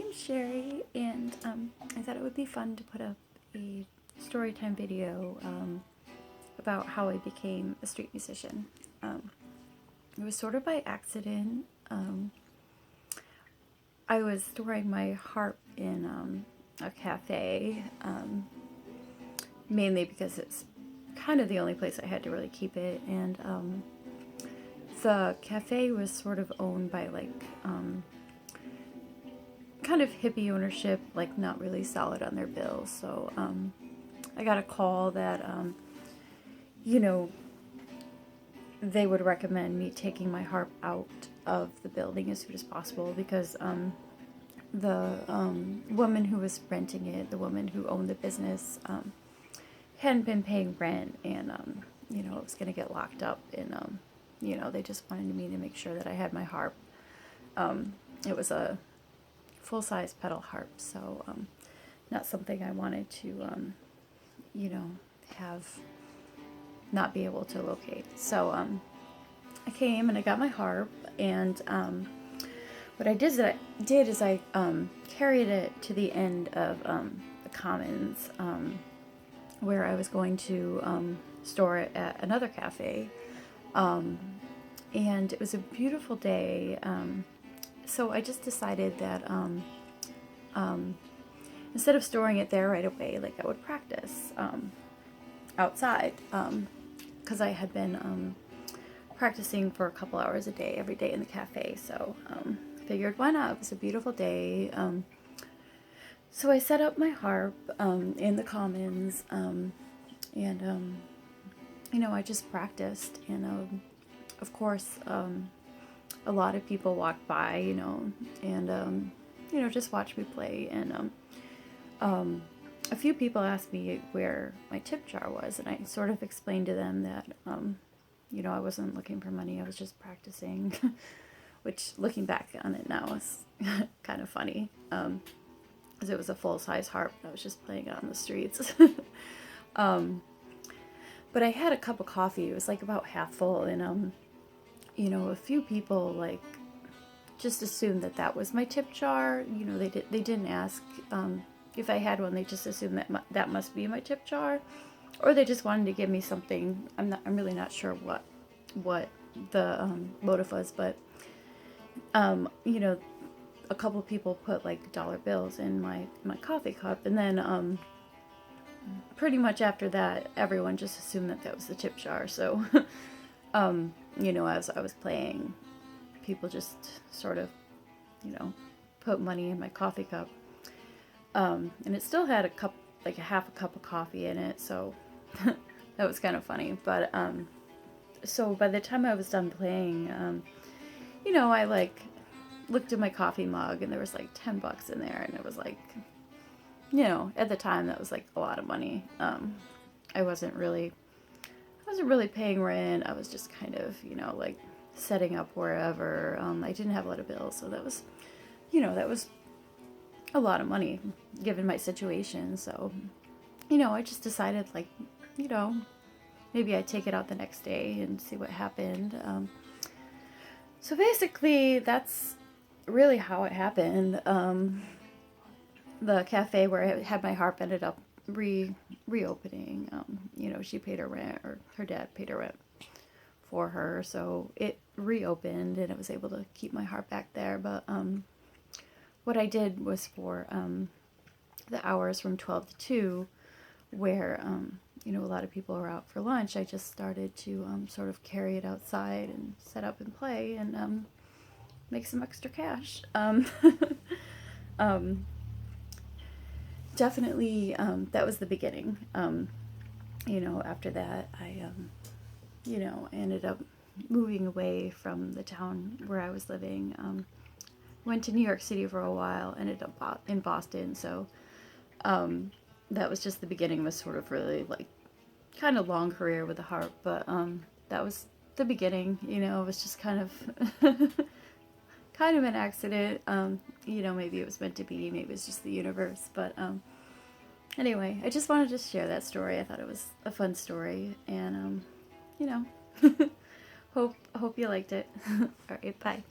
name's Sherry, and I thought it would be fun to put up a storytime video about how I became a street musician. It was sort of by accident. I was storing my harp in a cafe, mainly because it's kind of the only place I had to really keep it, and the cafe was sort of owned by kind of hippie ownership, like not really solid on their bills. So I got a call that they would recommend me taking my harp out of the building as soon as possible because the woman who was renting it, the woman who owned the business, hadn't been paying rent, and it was going to get locked up, and they just wanted me to make sure that I had my harp. It was a full-size pedal harp, so not something I wanted to have not be able to locate. So I came and I got my harp, and what I did is I carried it to the end of the commons, where I was going to store it at another cafe, and it was a beautiful day. So I just decided that instead of storing it there right away, like I would practice outside, because I had been practicing for a couple hours a day, every day in the cafe. So I figured, why not? It was a beautiful day. So I set up my harp in the commons, and I just practiced, and of course a lot of people walked by, and just watched me play, and a few people asked me where my tip jar was, and I sort of explained to them that I wasn't looking for money, I was just practicing, which, looking back on it now, is kind of funny, because it was a full-size harp, and I was just playing it on the streets. But I had a cup of coffee, it was like about half full, and a few people just assumed that was my tip jar. They didn't ask if I had one. They just assumed that must be my tip jar, or they just wanted to give me something. I'm really not sure what the motive was, but a couple people put dollar bills in my coffee cup, and then pretty much after that, everyone just assumed that was the tip jar. So as I was playing, people just sort of, put money in my coffee cup. And it still had a half a cup of coffee in it, so that was kind of funny. But, so by the time I was done playing, I looked at my coffee mug, and there was $10 in there, and it was at the time that was a lot of money. I wasn't really paying rent. I was just kind of, setting up wherever. I didn't have a lot of bills, so that was a lot of money given my situation. So, I just decided maybe I'd take it out the next day and see what happened. So basically that's really how it happened. The cafe where I had my harp ended up reopening. She paid her rent, or her dad paid her rent for her, so it reopened, and I was able to keep my harp back there. But what I did was for the hours from 12 to 2, where a lot of people are out for lunch, I just started to sort of carry it outside and set up and play, and make some extra cash. Definitely, that was the beginning. After that, I ended up moving away from the town where I was living. Went to New York City for a while, ended up in Boston, so that was just the beginning of a sort of really kind of long career with the harp, but that was the beginning. It was just kind of kind of an accident. Maybe it was meant to be, maybe it was just the universe, but anyway, I just wanted to share that story. I thought it was a fun story, and hope you liked it. All right, bye.